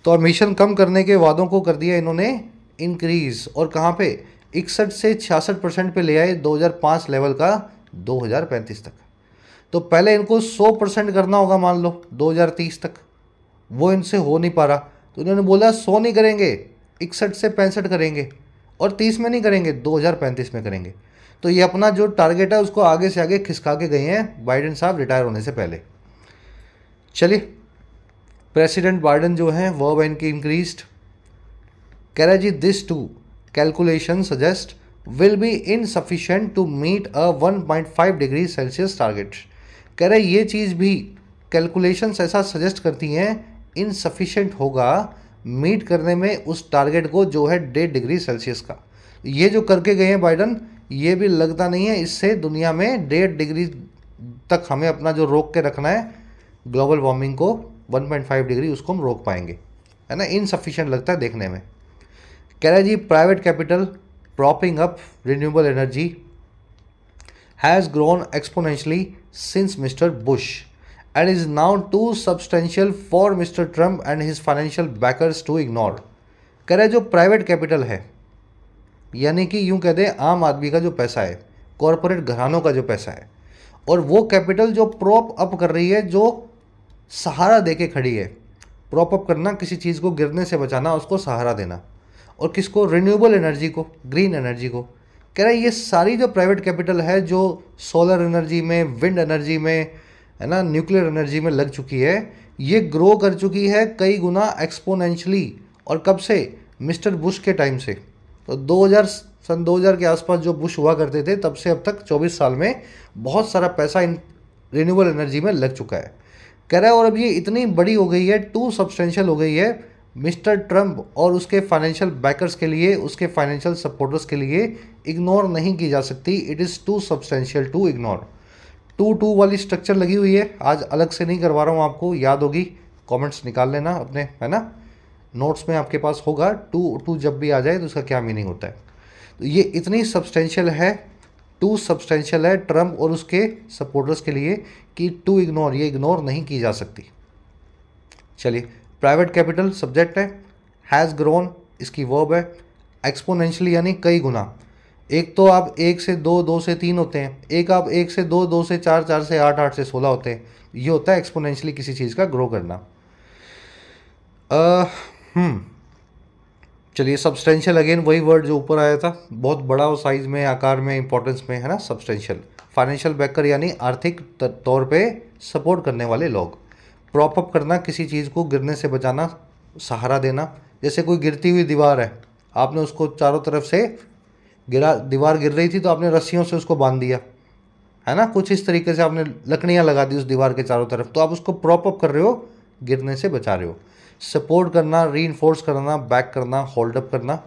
तो एमिशन कम करने के वादों को कर दिया इन्होंने इंक्रीज, और कहाँ पे 61 से 66% पे ले आए 2005 लेवल का 2035 तक। तो पहले इनको 100% करना होगा मान लो 2030 तक, वो इनसे हो नहीं पा रहा तो इन्होंने बोला 100 नहीं करेंगे, 61 से 65 करेंगे, और 30 में नहीं करेंगे, 2035 में करेंगे। तो ये अपना जो टारगेट है उसको आगे से आगे खिसका के गए हैं बाइडेन साहब रिटायर होने से पहले। चलिए प्रेसिडेंट बाइडेन जो हैं वर्ब इनकी इंक्रीज्ड। कह रहा है जी this two calculation suggest will be insufficient to meet a 1.5 degree Celsius target. कह रहे ये चीज़ भी कैलकुलेशंस ऐसा सजेस्ट करती हैं इनसफिशिएंट होगा मीट करने में उस टारगेट को जो है 1.5 डिग्री सेल्सियस का। ये जो करके गए हैं बाइडन, ये भी लगता नहीं है इससे दुनिया में 1.5 डिग्री तक हमें अपना जो रोक के रखना है ग्लोबल वार्मिंग को 1.5 डिग्री, उसको हम रोक पाएंगे, है ना। इनसफिशिएंट लगता है देखने में। कह रहा है जी private capital propping up renewable energy has grown exponentially since Mr. Bush and is now too substantial for Mr. Trump and his financial backers to ignore। कह रहे जो प्राइवेट कैपिटल है यानी कि यूं कह दें आम आदमी का जो पैसा है, कॉरपोरेट घरानों का जो पैसा है, और वो कैपिटल जो प्रॉप अप कर रही है, जो सहारा दे के खड़ी है। प्रॉप अप करना, किसी चीज़ को गिरने से बचाना, उसको सहारा देना। और किसको? रिन्यूएबल एनर्जी को, ग्रीन एनर्जी को। कह रहा है ये सारी जो प्राइवेट कैपिटल है जो सोलर एनर्जी में, विंड एनर्जी में, है ना, न्यूक्लियर एनर्जी में लग चुकी है, ये ग्रो कर चुकी है कई गुना एक्सपोनेंशियली। और कब से? मिस्टर बुश के टाइम से। तो 2000 के आसपास जो बुश हुआ करते थे, तब से अब तक 24 साल में बहुत सारा पैसा इन रिन्यूएबल एनर्जी में लग चुका है। कह रहा है और अब ये इतनी बड़ी हो गई है, टू सब्सटेंशियल हो गई है मिस्टर ट्रंप और उसके फाइनेंशियल बैकर्स के लिए, उसके फाइनेंशियल सपोर्टर्स के लिए इग्नोर नहीं की जा सकती। It is too substantial to ignore. 2-2 वाली स्ट्रक्चर लगी हुई है, आज अलग से नहीं करवा रहा हूँ, आपको याद होगी, कमेंट्स निकाल लेना अपने, है ना, नोट्स में आपके पास होगा। 2-2 जब भी आ जाए तो उसका क्या मीनिंग होता है। तो ये इतनी सब्सटेंशियल है, टू सब्सटेंशियल है ट्रंप और उसके सपोर्टर्स के लिए कि टू इग्नोर, ये इग्नोर नहीं की जा सकती। चलिए, प्राइवेट कैपिटल सब्जेक्ट है, हैज़ ग्रोन इसकी वर्ब है, एक्सपोनेंशियली यानी कई गुना। एक तो आप 1 से 2, 2 से 3 होते हैं, एक आप 1 से 2, 2 से 4, 4 से 8, 8 से 16 होते हैं। ये होता है एक्सपोनेंशियली किसी चीज़ का ग्रो करना। चलिए, सब्सटेंशियल अगेन वही वर्ड जो ऊपर आया था, बहुत बड़ा हो साइज में, आकार में, इंपॉर्टेंस में, है ना, सब्सटेंशियल। फाइनेंशियल बैकर यानी आर्थिक तौर पे सपोर्ट करने वाले लोग। प्रॉप अप करना, किसी चीज़ को गिरने से बचाना, सहारा देना। जैसे कोई गिरती हुई दीवार है, आपने उसको चारों तरफ से दीवार गिर रही थी तो आपने रस्सियों से उसको बांध दिया, है ना, कुछ इस तरीके से आपने लकड़ियाँ लगा दी उस दीवार के चारों तरफ, तो आप उसको प्रॉप अप कर रहे हो, गिरने से बचा रहे हो। सपोर्ट करना, रीइंफोर्स करना, बैक करना, होल्ड अप करना।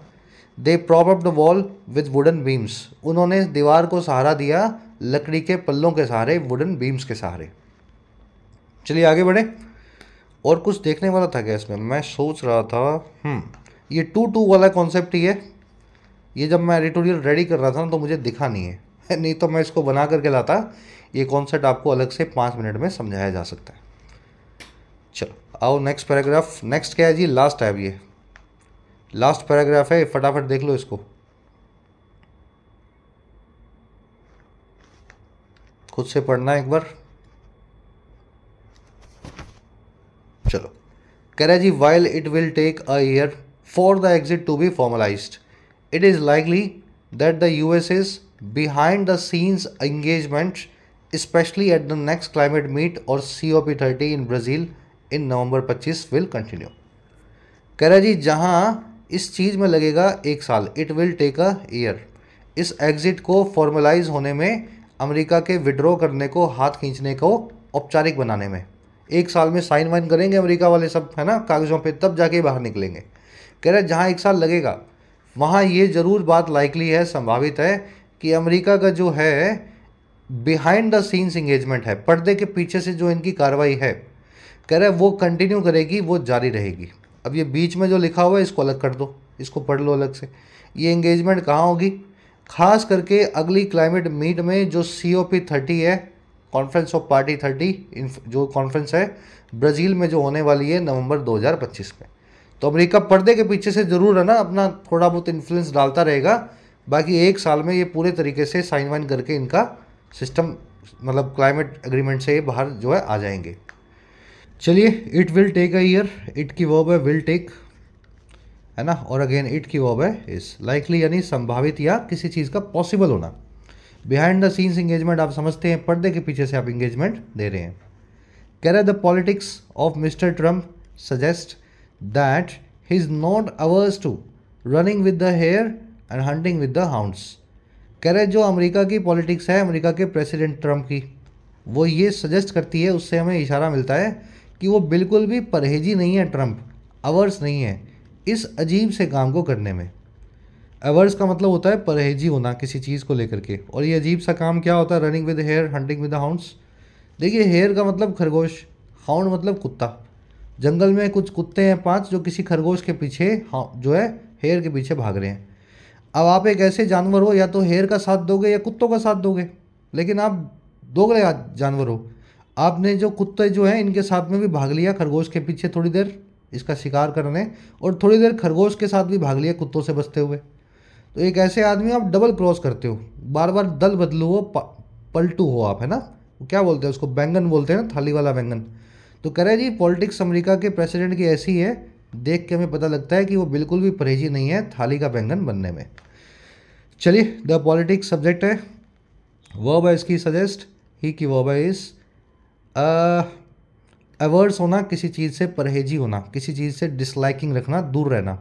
They prop up the wall with wooden beams, उन्होंने दीवार को सहारा दिया लकड़ी के पल्लों के सहारे, वुडन बीम्स के सहारे। चलिए आगे बढ़े, और कुछ देखने वाला था क्या इसमें, मैं सोच रहा था। ये 2-2 वाला कॉन्सेप्ट ही है। ये जब मैं एडिटोरियल रेडी कर रहा था ना तो मुझे दिखा नहीं है नहीं तो मैं इसको बना करके लाता। ये कॉन्सेप्ट आपको अलग से 5 मिनट में समझाया जा सकता है। चलो आओ नेक्स्ट पैराग्राफ। नेक्स्ट क्या है जी? लास्ट है। अब ये लास्ट पैराग्राफ है, फटाफट देख लो इसको, खुद से पढ़ना एक बार। चलो, कह रहा है जी, while it will take a year for the exit to be formalised, it is likely that the US's behind the scenes engagement, especially at the next climate meet or COP30 in Brazil in November 25 will continue। कह रहा जी, जहाँ इस चीज़ में लगेगा 1 साल, it will take a year, इस एग्जिट को फॉर्मलाइज होने में, अमेरिका के विड्रॉ करने को, हाथ खींचने को औपचारिक बनाने में 1 साल में साइन वाइन करेंगे अमेरिका वाले सब, है ना, कागज़ों पे, तब जाके बाहर निकलेंगे। कह रहे जहाँ 1 साल लगेगा वहाँ ये ज़रूर बात लाइकली है, संभावित है कि अमेरिका का जो है बिहाइंड द सीन्स इंगेजमेंट है, पर्दे के पीछे से जो इनकी कार्रवाई है, कह रहे वो कंटिन्यू करेगी, वो जारी रहेगी। अब ये बीच में जो लिखा हुआ है इसको अलग कर दो, इसको पढ़ लो अलग से। ये इंगेजमेंट कहाँ होगी? खास करके अगली क्लाइमेट मीट में जो COP30 है, कॉन्फ्रेंस ऑफ पार्टी 30, जो कॉन्फ्रेंस है ब्राज़ील में जो होने वाली है नवंबर 2025 में। तो अमेरिका पर्दे के पीछे से ज़रूर है ना अपना थोड़ा बहुत इन्फ्लुएंस डालता रहेगा, बाकी 1 साल में ये पूरे तरीके से साइन वाइन करके इनका सिस्टम, मतलब क्लाइमेट एग्रीमेंट से ये बाहर जो है आ जाएंगे। चलिए, it will take a year, it की वर्ब है विल टेक, है ना, और अगेन इट की वर्ब है इज। लाइकली यानी संभावित या किसी चीज़ का पॉसिबल होना। बिहाइंड द सीन्स इंगेजमेंट आप समझते हैं, पर्दे के पीछे से आप इंगेजमेंट दे रहे हैं। कह रहे the politics of mister Trump suggest that he is not averse to running with the hare and hunting with the hounds। कह रहे जो अमेरिका की पॉलिटिक्स है, अमेरिका के प्रेसिडेंट ट्रम्प की, वो ये सजेस्ट करती है, उससे हमें इशारा मिलता है कि वो बिल्कुल भी परहेजी नहीं है, ट्रम्प अवर्स नहीं है इस अजीब से काम को करने में। अवर्स का मतलब होता है परहेजी होना किसी चीज़ को लेकर के, और ये अजीब सा काम क्या होता है? Running with hare, hunting with the hounds. देखिए, हेयर का मतलब खरगोश, हाउंड मतलब कुत्ता। जंगल में कुछ कुत्ते हैं 5 जो किसी खरगोश के पीछे, जो है हेयर के पीछे भाग रहे हैं। अब आप एक ऐसे जानवर हो, या तो हेयर का साथ दोगे या कुत्तों का साथ दोगे, लेकिन आप दोगले जानवर हो। आपने जो कुत्ते जो हैं इनके साथ में भी भाग लिया खरगोश के पीछे थोड़ी देर इसका शिकार करने, और थोड़ी देर खरगोश के साथ भी भाग लिया कुत्तों से बचते हुए। तो एक ऐसे आदमी आप डबल क्रॉस करते हो, बार बार दल बदलू हो, पलटू हो आप, है ना, क्या बोलते हैं उसको, बैंगन बोलते हैं ना, थाली वाला बैंगन। तो कह रहे जी पॉलिटिक्स अमेरिका के प्रेसिडेंट की ऐसी है, देख के हमें पता लगता है कि वो बिल्कुल भी परहेजी नहीं है थाली का बैंगन बनने में। चलिए, द पॉलिटिक्स सब्जेक्ट है, वर्ब है इसकी सजेस्ट, ही की वर्ब है इस, एवर्स होना, किसी चीज़ से परहेजी होना, किसी चीज़ से डिसलाइकिंग रखना, दूर रहना।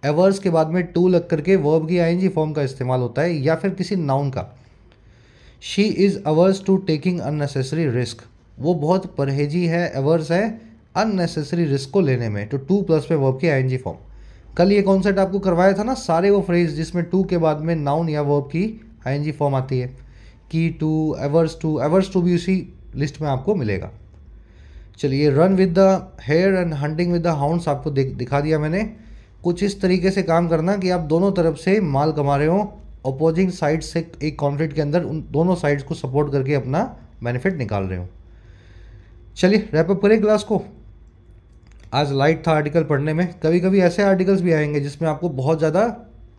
एवर्स के बाद में टू लग करके वर्ब की आईएनजी फॉर्म का इस्तेमाल होता है या फिर किसी नाउन का। She is averse to taking unnecessary risk, वो बहुत परहेजी है, एवर्स है अननेसेसरी रिस्क को लेने में। तो टू प्लस में वर्ब की आईएनजी फॉर्म। कल ये कॉन्सेप्ट आपको करवाया था ना, सारे वो फ्रेज जिसमें टू के बाद में नाउन या वर्ब की आईएनजी फॉर्म आती है, की टू, एवर्स टू भी उसी लिस्ट में आपको मिलेगा। चलिए, run with the hare and hunting with the hounds आपको दिखा दिया मैंने। कुछ इस तरीके से काम करना कि आप दोनों तरफ से माल कमा रहे हो, अपोजिंग साइड से एक कॉन्फ्लिक्ट के अंदर उन दोनों साइड्स को सपोर्ट करके अपना बेनिफिट निकाल रहे हो। चलिए, रैप अप करें क्लास को। आज लाइट था आर्टिकल पढ़ने में, कभी कभी ऐसे आर्टिकल्स भी आएंगे जिसमें आपको बहुत ज़्यादा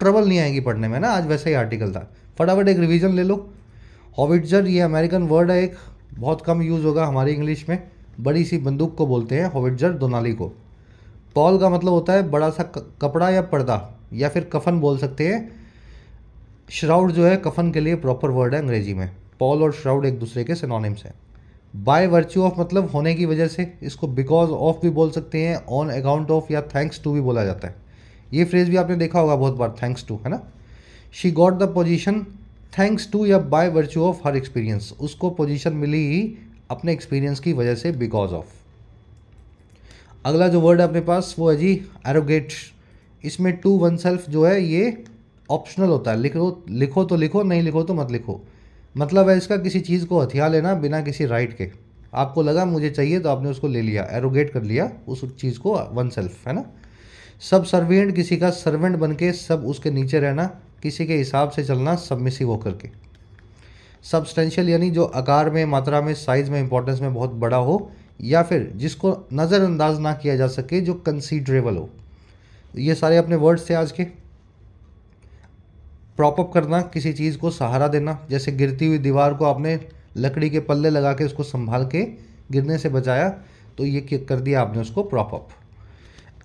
ट्रबल नहीं आएगी पढ़ने में ना, आज वैसा ही आर्टिकल था। फटाफट एक रिवीजन ले लो। हॉविट्जर ये अमेरिकन वर्ड है, एक बहुत कम यूज़ होगा हमारी इंग्लिश में। बड़ी सी बंदूक को बोलते हैं हॉविट्जर, दोनाली को। पॉल का मतलब होता है बड़ा सा कपड़ा या पर्दा, या फिर कफन बोल सकते हैं। श्राउड जो है कफन के लिए प्रॉपर वर्ड है अंग्रेजी में। पॉल और श्राउड एक दूसरे के सिनोनिम्स हैं। बाय वर्च्यू ऑफ मतलब होने की वजह से, इसको बिकॉज ऑफ भी बोल सकते हैं, ऑन अकाउंट ऑफ या थैंक्स टू भी बोला जाता है। ये फ्रेज भी आपने देखा होगा बहुत बार, थैंक्स टू, है ना। She got the position thanks to या by virtue of her experience, उसको पोजीशन मिली ही अपने एक्सपीरियंस की वजह से, बिकॉज ऑफ। अगला जो वर्ड है अपने पास वो है जी एरोगेट। इसमें टू वन सेल्फ जो है ये ऑप्शनल होता है, लिखो तो लिखो, नहीं लिखो तो मत लिखो। मतलब है इसका किसी चीज़ को हथिया लेना बिना किसी राइट के। आपको लगा मुझे चाहिए तो आपने उसको ले लिया, एरोगेट कर लिया उस चीज़ को, वन सेल्फ, है ना। सब सर्वेंट, किसी का सर्वेंट बन के सब उसके नीचे रहना, किसी के हिसाब से चलना, सबमिसिव होकर के। सब्सटेंशियल यानी जो आकार में, मात्रा में, साइज में, इंपॉर्टेंस में बहुत बड़ा हो, या फिर जिसको नज़रअंदाज ना किया जा सके, जो कंसीडरेबल हो। ये सारे अपने वर्ड्स थे आज के। प्रॉप अप करना, किसी चीज़ को सहारा देना, जैसे गिरती हुई दीवार को आपने लकड़ी के पल्ले लगा के उसको संभाल के गिरने से बचाया, तो ये कर दिया आपने उसको प्रॉप अप।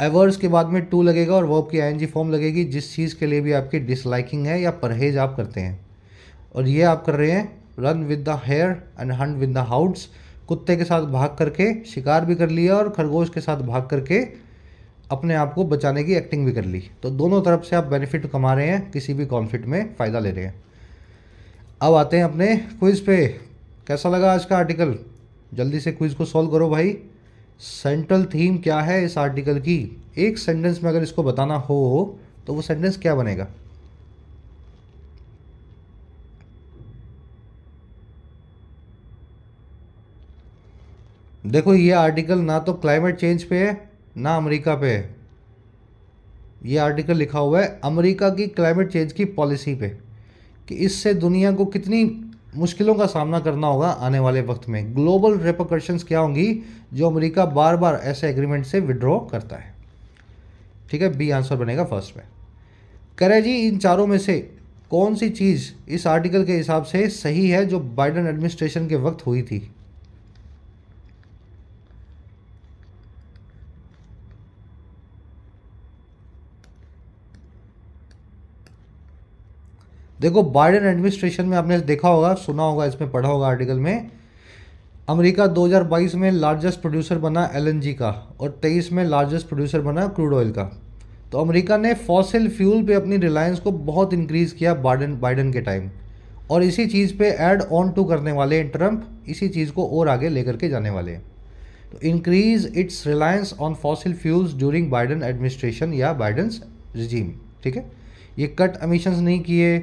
एवर्स के बाद में टू लगेगा और वर्ब की आईएनजी फॉर्म लगेगी जिस चीज़ के लिए भी आपकी डिसलाइकिंग है या परहेज आप करते हैं। और ये आप कर रहे हैं run with the hare and hunt with the hounds, कुत्ते के साथ भाग करके शिकार भी कर लिया और खरगोश के साथ भाग करके अपने आप को बचाने की एक्टिंग भी कर ली। तो दोनों तरफ से आप बेनिफिट कमा रहे हैं, किसी भी कॉन्फ्लिक्ट में फ़ायदा ले रहे हैं। अब आते हैं अपने क्विज़ पे। कैसा लगा आज का आर्टिकल? जल्दी से क्विज़ को सॉल्व करो भाई। सेंट्रल थीम क्या है इस आर्टिकल की? एक सेंटेंस में अगर इसको बताना हो तो वो सेंटेंस क्या बनेगा? देखो, ये आर्टिकल ना तो क्लाइमेट चेंज पे है ना अमेरिका पे है। ये आर्टिकल लिखा हुआ है अमेरिका की क्लाइमेट चेंज की पॉलिसी पे, कि इससे दुनिया को कितनी मुश्किलों का सामना करना होगा आने वाले वक्त में, ग्लोबल रेपरकशंस क्या होंगी जो अमेरिका बार बार ऐसे एग्रीमेंट से विड्रॉ करता है। ठीक है, बी आंसर बनेगा फर्स्ट में। करे जी, इन चारों में से कौन सी चीज़ इस आर्टिकल के हिसाब से सही है जो बाइडेन एडमिनिस्ट्रेशन के वक्त हुई थी? देखो, बाइडेन एडमिनिस्ट्रेशन में आपने देखा होगा, सुना होगा, इसमें पढ़ा होगा आर्टिकल में, अमेरिका 2022 में लार्जेस्ट प्रोड्यूसर बना एलएनजी का और 23 में लार्जेस्ट प्रोड्यूसर बना क्रूड ऑयल का। तो अमेरिका ने फॉसिल फ्यूल पे अपनी रिलायंस को बहुत इंक्रीज़ किया बाइडेन के टाइम, और इसी चीज़ पे ऐड ऑन टू करने वाले हैं ट्रंप, इसी चीज़ को और आगे लेकर के जाने वाले हैं। तो increase its reliance on fossil fuels during Biden administration या बाइडेंस रिजीम। ठीक है, ये कट एमिशंस नहीं किए,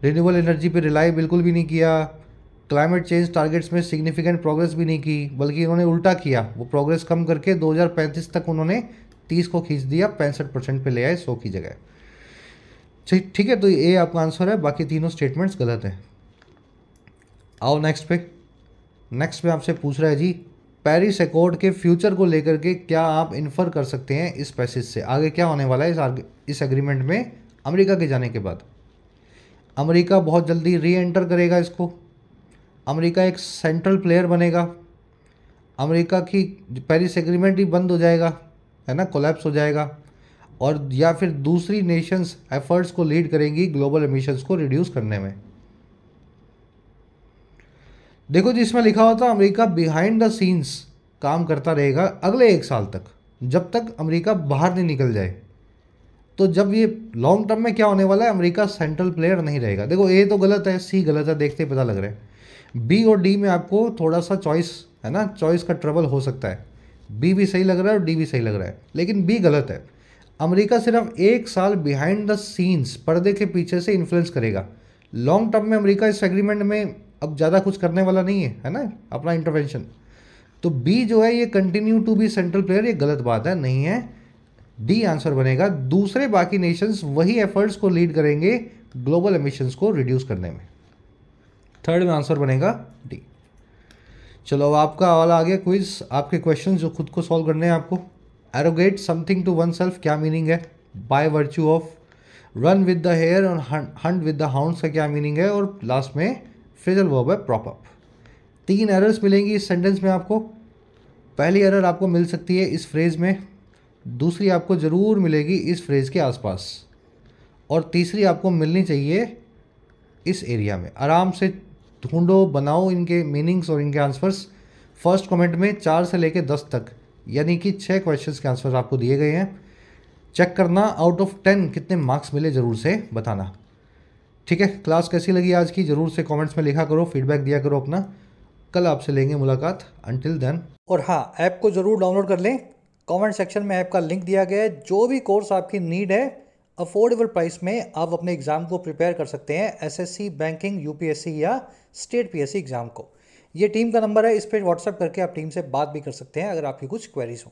रिन्यूएबल एनर्जी पे रिलाई बिल्कुल भी नहीं किया, क्लाइमेट चेंज टारगेट्स में सिग्निफिकेंट प्रोग्रेस भी नहीं की, बल्कि इन्होंने उल्टा किया, वो प्रोग्रेस कम करके 2035 तक उन्होंने 30 को खींच दिया, 65% पे ले आए 100 की जगह। ठीक है, तो ये आपका आंसर है, बाकी तीनों स्टेटमेंट्स गलत हैं। आओ नेक्स्ट पे। नेक्स्ट पे आपसे पूछ रहा है जी, पेरिस एकॉर्ड के फ्यूचर को लेकर के क्या आप इन्फर कर सकते हैं इस पैसेज से, आगे क्या होने वाला है इस एग्रीमेंट में अमेरिका के जाने के बाद? अमेरिका बहुत जल्दी री एंटर करेगा इसको, अमेरिका एक सेंट्रल प्लेयर बनेगा, अमेरिका की पेरिस एग्रीमेंट ही बंद हो जाएगा, है ना, कोलैप्स हो जाएगा, और या फिर दूसरी नेशंस एफर्ट्स को लीड करेंगी ग्लोबल एमिशंस को रिड्यूस करने में। देखो जी, इसमें लिखा होता है अमेरिका बिहाइंड द सीन्स काम करता रहेगा अगले 1 साल तक, जब तक अमेरिका बाहर नहीं निकल जाए। तो जब ये लॉन्ग टर्म में क्या होने वाला है, अमेरिका सेंट्रल प्लेयर नहीं रहेगा। देखो ए तो गलत है, सी गलत है, देखते ही पता लग रहा है। बी और डी में आपको थोड़ा सा चॉइस है ना, चॉइस का ट्रबल हो सकता है। बी भी सही लग रहा है और डी भी सही लग रहा है, लेकिन बी गलत है। अमेरिका सिर्फ 1 साल बिहाइंड द सीन्स, पर्दे के पीछे से इन्फ्लुएंस करेगा। लॉन्ग टर्म में अमेरिका इस एग्रीमेंट में अब ज़्यादा कुछ करने वाला नहीं है ना, अपना इंटरवेंशन। तो बी जो है ये continue to be central player, ये गलत बात है, नहीं है। डी आंसर बनेगा। दूसरे बाकी नेशंस वही एफर्ट्स को लीड करेंगे ग्लोबल एमिशंस को रिड्यूस करने में। थर्ड में आंसर बनेगा डी। चलो अब आपका वाला आ गया क्विज, आपके क्वेश्चन जो खुद को सॉल्व करने हैं आपको। Arrogate something to oneself क्या मीनिंग है, by virtue of, run with the hare और हंट विद द हाउंड्स का क्या मीनिंग है, और लास्ट में फ्रेजल वर्ब है प्रॉप अप। 3 एरर्स मिलेंगी इस सेंटेंस में आपको। पहली एरर आपको मिल सकती है इस फ्रेज में, दूसरी आपको ज़रूर मिलेगी इस फ्रेज के आसपास, और तीसरी आपको मिलनी चाहिए इस एरिया में। आराम से ढूंढो, बनाओ इनके मीनिंग्स और इनके आंसर्स। फर्स्ट कमेंट में 4 से लेकर 10 तक, यानी कि 6 क्वेश्चंस के आंसर्स आपको दिए गए हैं। चेक करना आउट ऑफ 10 कितने मार्क्स मिले, ज़रूर से बताना। ठीक है, क्लास कैसी लगी आज की ज़रूर से कमेंट्स में लिखा करो, फीडबैक दिया करो अपना। कल आपसे लेंगे मुलाकात, अंटिल देन। और हाँ, ऐप को ज़रूर डाउनलोड कर लें, कमेंट सेक्शन में ऐप का लिंक दिया गया है। जो भी कोर्स आपकी नीड है, अफोर्डेबल प्राइस में आप अपने एग्ज़ाम को प्रिपेयर कर सकते हैं, एसएससी, बैंकिंग, यूपीएससी या स्टेट पीएससी एग्ज़ाम को। ये टीम का नंबर है, इस पर व्हाट्सएप करके आप टीम से बात भी कर सकते हैं अगर आपकी कुछ क्वेरीज हो।